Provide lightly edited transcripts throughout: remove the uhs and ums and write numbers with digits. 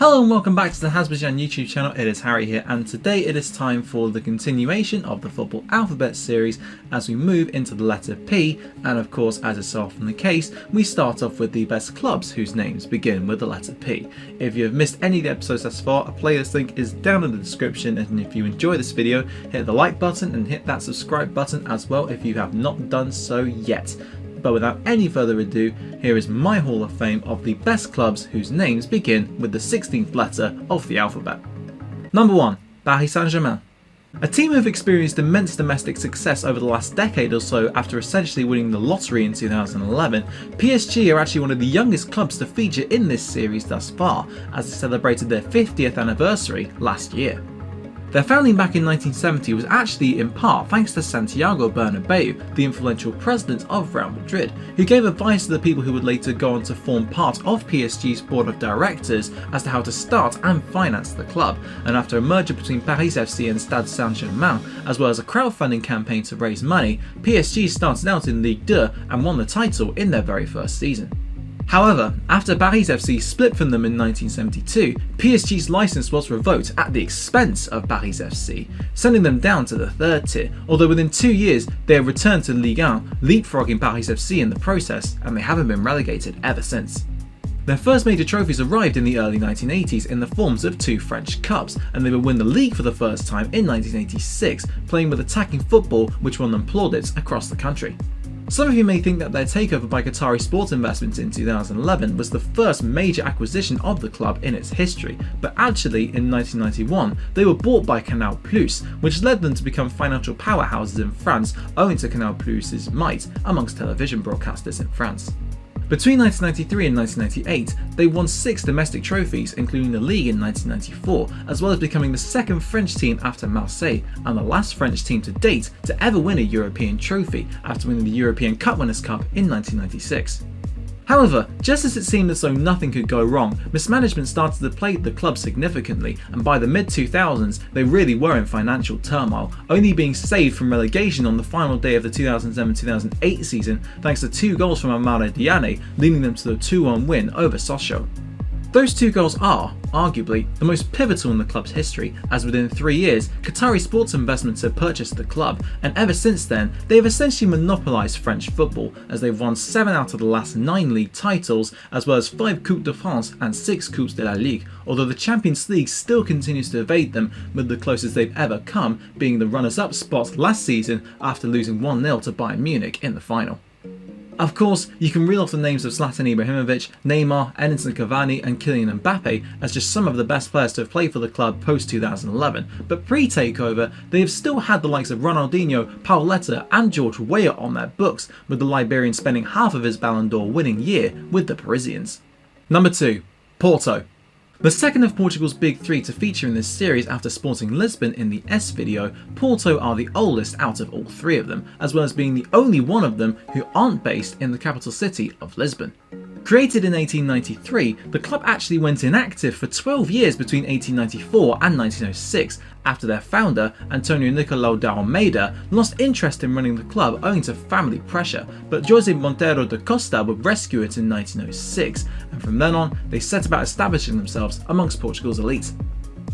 Hello and welcome back to the Hazzabhajan YouTube channel. It is Harry here, and today it is time for the continuation of the football alphabet series as we move into the letter P, and of course, as is so often the case, we start off with the best clubs whose names begin with the letter P. If you have missed any of the episodes thus far, a playlist link is down in the description, and if you enjoy this video, hit the like button and hit that subscribe button as well if you have not done so yet. But without any further ado, here is my Hall of Fame of the best clubs whose names begin with the 16th letter of the alphabet. Number 1. Paris Saint-Germain. A team who have experienced immense domestic success over the last decade or so after essentially winning the lottery in 2011, PSG are actually one of the youngest clubs to feature in this series thus far, as they celebrated their 50th anniversary last year. Their founding back in 1970 was actually in part thanks to Santiago Bernabeu, the influential president of Real Madrid, who gave advice to the people who would later go on to form part of PSG's board of directors as to how to start and finance the club, and after a merger between Paris FC and Stade Saint-Germain, as well as a crowdfunding campaign to raise money, PSG started out in Ligue 2 and won the title in their very first season. However, after Paris FC split from them in 1972, PSG's license was revoked at the expense of Paris FC, sending them down to the third tier, although within 2 years they have returned to Ligue 1, leapfrogging Paris FC in the process, and they haven't been relegated ever since. Their first major trophies arrived in the early 1980s in the forms of 2 French Cups, and they would win the league for the first time in 1986, playing with attacking football which won them plaudits across the country. Some of you may think that their takeover by Qatari Sports Investments in 2011 was the first major acquisition of the club in its history, but actually in 1991 they were bought by Canal+, which led them to become financial powerhouses in France, owing to Canal+'s might amongst television broadcasters in France. Between 1993 and 1998, they won 6 domestic trophies, including the league in 1994, as well as becoming the second French team after Marseille, and the last French team to date to ever win a European trophy after winning the European Cup Winners' Cup in 1996. However, just as it seemed as though nothing could go wrong, mismanagement started to plague the club significantly, and by the mid-2000s they really were in financial turmoil, only being saved from relegation on the final day of the 2007-2008 season thanks to 2 goals from Amara Diane, leading them to the 2-1 win over Sochaux. Those 2 goals are, arguably, the most pivotal in the club's history, as within 3 years, Qatari Sports Investments have purchased the club, and ever since then, they have essentially monopolised French football, as they've won 7 out of the last 9 league titles, as well as 5 Coupes de France and 6 Coupes de la Ligue, although the Champions League still continues to evade them, with the closest they've ever come being the runners-up spot last season after losing 1-0 to Bayern Munich in the final. Of course, you can reel off the names of Zlatan Ibrahimovic, Neymar, Edinson Cavani and Kylian Mbappe as just some of the best players to have played for the club post-2011, but pre-takeover, they have still had the likes of Ronaldinho, Pauleta and George Weah on their books, with the Liberian spending half of his Ballon d'Or winning year with the Parisians. Number 2. Porto. The second of Portugal's big 3 to feature in this series after Sporting Lisbon in the S video, Porto are the oldest out of all 3 of them, as well as being the only one of them who aren't based in the capital city of Lisbon. Created in 1893, the club actually went inactive for 12 years between 1894 and 1906 after their founder, Antonio Nicolau de Almeida, lost interest in running the club owing to family pressure, but José Monteiro da Costa would rescue it in 1906, and from then on they set about establishing themselves amongst Portugal's elite.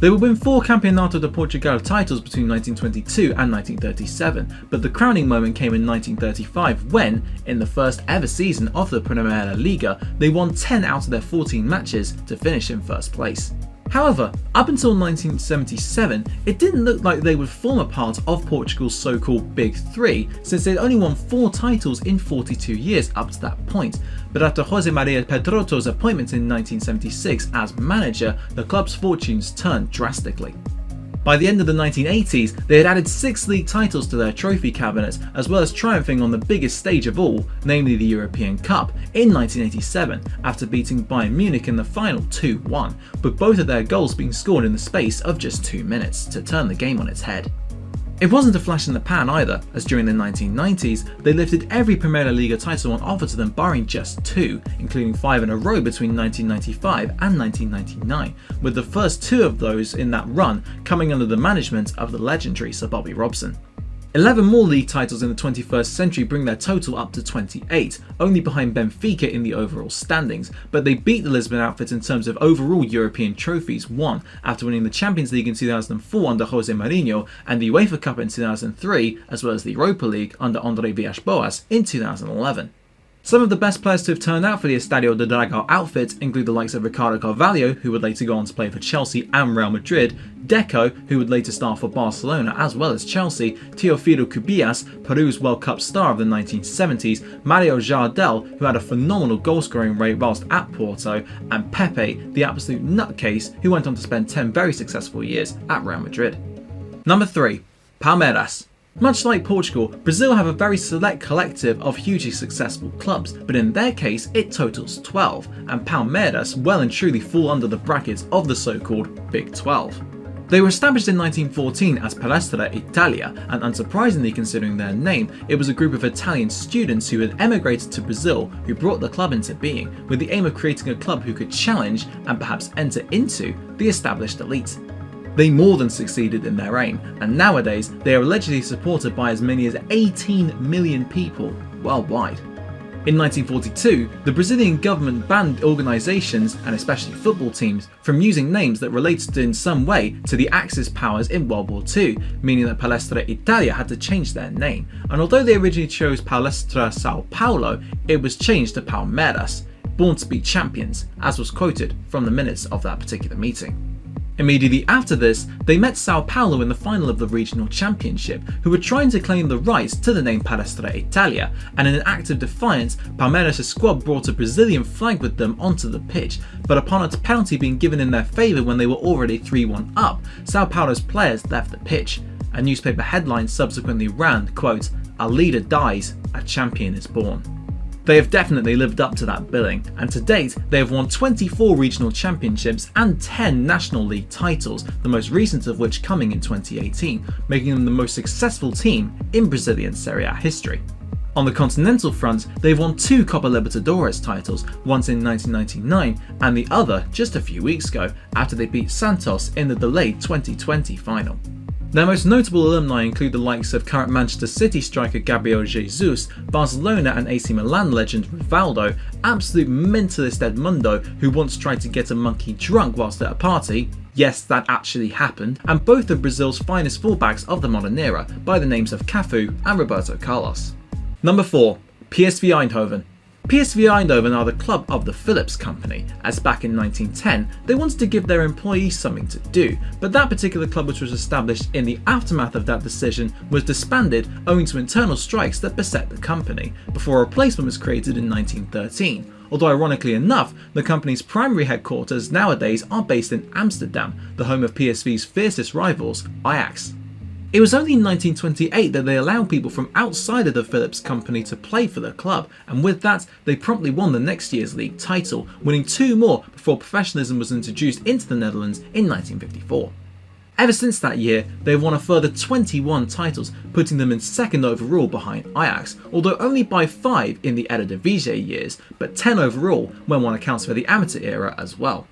They would win 4 Campeonato de Portugal titles between 1922 and 1937, but the crowning moment came in 1935 when, in the first ever season of the Primeira Liga, they won 10 out of their 14 matches to finish in first place. However, up until 1977, it didn't look like they would form a part of Portugal's so-called Big 3, since they'd only won 4 titles in 42 years up to that point, but after José Maria Pedroto's appointment in 1976 as manager, the club's fortunes turned drastically. By the end of the 1980s, they had added 6 league titles to their trophy cabinet, as well as triumphing on the biggest stage of all, namely the European Cup, in 1987, after beating Bayern Munich in the final 2-1, with both of their goals being scored in the space of just 2 minutes to turn the game on its head. It wasn't a flash in the pan either, as during the 1990s, they lifted every Primeira Liga title on offer to them barring just 2, including 5 in a row between 1995 and 1999, with the first 2 of those in that run coming under the management of the legendary Sir Bobby Robson. 11 more league titles in the 21st century bring their total up to 28, only behind Benfica in the overall standings, but they beat the Lisbon outfit in terms of overall European trophies won, after winning the Champions League in 2004 under Jose Mourinho and the UEFA Cup in 2003, as well as the Europa League under André Villas-Boas in 2011. Some of the best players to have turned out for the Estadio do Dragão outfit include the likes of Ricardo Carvalho, who would later go on to play for Chelsea and Real Madrid, Deco, who would later star for Barcelona as well as Chelsea, Teofilo Cubillas, Peru's World Cup star of the 1970s, Mario Jardel, who had a phenomenal goal-scoring rate whilst at Porto, and Pepe, the absolute nutcase, who went on to spend 10 very successful years at Real Madrid. Number 3. Palmeiras. Much like Portugal, Brazil have a very select collective of hugely successful clubs, but in their case it totals 12, and Palmeiras well and truly fall under the brackets of the so-called Big 12. They were established in 1914 as Palestra Italia, and unsurprisingly considering their name, it was a group of Italian students who had emigrated to Brazil who brought the club into being, with the aim of creating a club who could challenge and perhaps enter into the established elite. They more than succeeded in their aim, and nowadays they are allegedly supported by as many as 18 million people worldwide. In 1942, the Brazilian government banned organisations, and especially football teams, from using names that related in some way to the Axis powers in World War II, meaning that Palestra Italia had to change their name, and although they originally chose Palestra Sao Paulo, it was changed to Palmeiras, born to be champions, as was quoted from the minutes of that particular meeting. Immediately after this, they met Sao Paulo in the final of the regional championship, who were trying to claim the rights to the name Palestra Italia, and in an act of defiance, Palmeiras' squad brought a Brazilian flag with them onto the pitch, but upon a penalty being given in their favour when they were already 3-1 up, Sao Paulo's players left the pitch. A newspaper headline subsequently ran, quote, "A leader dies, a champion is born." They have definitely lived up to that billing, and to date they have won 24 regional championships and 10 National League titles, the most recent of which coming in 2018, making them the most successful team in Brazilian Serie A history. On the continental front, they've won 2 Copa Libertadores titles, once in 1999 and the other just a few weeks ago after they beat Santos in the delayed 2020 final. Their most notable alumni include the likes of current Manchester City striker Gabriel Jesus, Barcelona and AC Milan legend Rivaldo, absolute mentalist Edmundo, who once tried to get a monkey drunk whilst at a party, yes that actually happened, and both of Brazil's finest fullbacks of the modern era by the names of Cafu and Roberto Carlos. Number 4. PSV Eindhoven. PSV Eindhoven are the club of the Philips Company, as back in 1910 they wanted to give their employees something to do, but that particular club, which was established in the aftermath of that decision, was disbanded owing to internal strikes that beset the company, before a replacement was created in 1913. Although ironically enough, the company's primary headquarters nowadays are based in Amsterdam, the home of PSV's fiercest rivals, Ajax. It was only in 1928 that they allowed people from outside of the Philips Company to play for the club, and with that they promptly won the next year's league title, winning 2 more before professionalism was introduced into the Netherlands in 1954. Ever since that year, they have won a further 21 titles, putting them in second overall behind Ajax, although only by 5 in the Eredivisie years, but 10 overall when one accounts for the amateur era as well.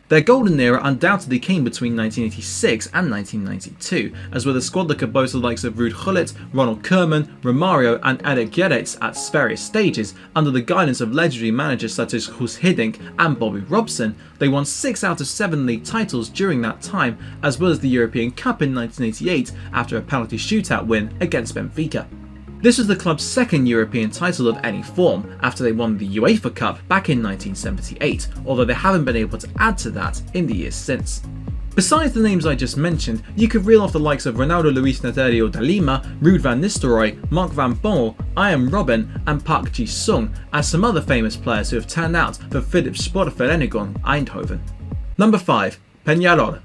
Their golden era undoubtedly came between 1986 and 1992, as with a squad that could boast the likes of Ruud Gullit, Ronald Koeman, Romario and Edek Gerrits at various stages. Under the guidance of legendary managers such as Guus Hiddink and Bobby Robson, they won 6 out of 7 league titles during that time, as well as the European Cup in 1988 after a penalty shootout win against Benfica. This was the club's second European title of any form, after they won the UEFA Cup back in 1978, although they haven't been able to add to that in the years since. Besides the names I just mentioned, you could reel off the likes of Ronaldo Luis Nazario da Lima, Ruud van Nistelrooy, Mark van Bommel, Ian Robben and Park Ji-sung as some other famous players who have turned out for Philips Sportvereniging Eindhoven. Number 5. Peñarol.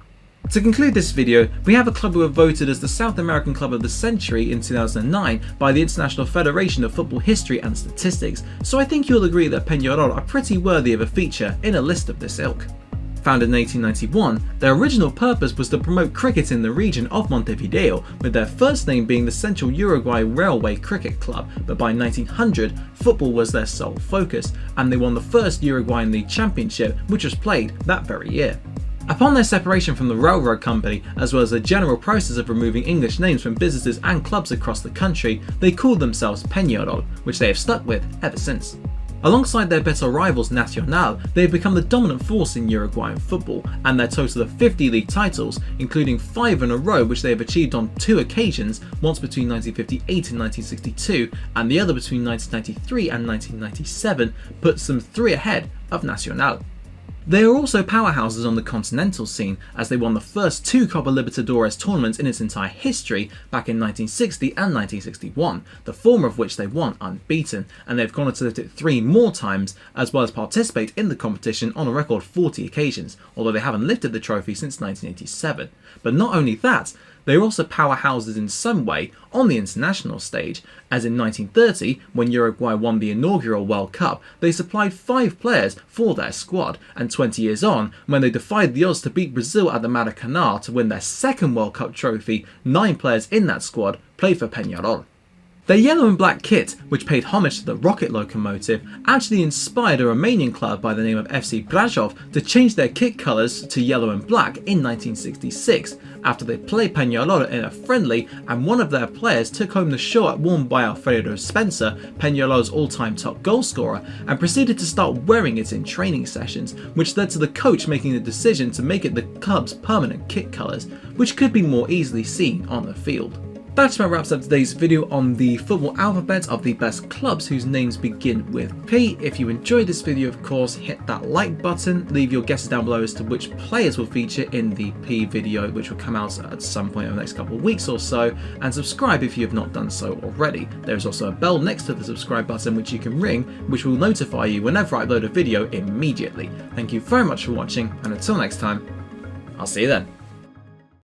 To conclude this video, we have a club who were voted as the South American Club of the Century in 2009 by the International Federation of Football History and Statistics, so I think you'll agree that Peñarol are pretty worthy of a feature in a list of this ilk. Founded in 1891, their original purpose was to promote cricket in the region of Montevideo, with their first name being the Central Uruguay Railway Cricket Club, but by 1900, football was their sole focus, and they won the first Uruguayan League Championship, which was played that very year. Upon their separation from the railroad company, as well as the general process of removing English names from businesses and clubs across the country, they called themselves Peñarol, which they have stuck with ever since. Alongside their bitter rivals Nacional, they have become the dominant force in Uruguayan football, and their total of 50 league titles, including 5 in a row which they have achieved on 2 occasions, once between 1958 and 1962, and the other between 1993 and 1997, puts them 3 ahead of Nacional. They are also powerhouses on the continental scene, as they won the first 2 Copa Libertadores tournaments in its entire history back in 1960 and 1961, the former of which they won unbeaten, and they've gone on to lift it 3 more times, as well as participate in the competition on a record 40 occasions, although they haven't lifted the trophy since 1987. But not only that, they are also powerhouses in some way on the international stage, as in 1930, when Uruguay won the inaugural World Cup, they supplied 5 players for their squad, and 20 years on, when they defied the odds to beat Brazil at the Maracanã to win their second World Cup trophy, 9 players in that squad played for Peñarol. Their yellow and black kit, which paid homage to the rocket locomotive, actually inspired a Romanian club by the name of FC Brajov to change their kit colours to yellow and black in 1966, after they played Peñarol in a friendly and one of their players took home the shirt worn by Alfredo Spencer, Peñarol's all-time top goalscorer, and proceeded to start wearing it in training sessions, which led to the coach making the decision to make it the club's permanent kit colours, which could be more easily seen on the field. That just about wraps up today's video on the football alphabet of the best clubs whose names begin with P. If you enjoyed this video, of course, hit that like button, leave your guesses down below as to which players will feature in the P video, which will come out at some point in the next couple of weeks or so, and subscribe if you have not done so already. There is also a bell next to the subscribe button which you can ring, which will notify you whenever I upload a video immediately. Thank you very much for watching, and until next time, I'll see you then.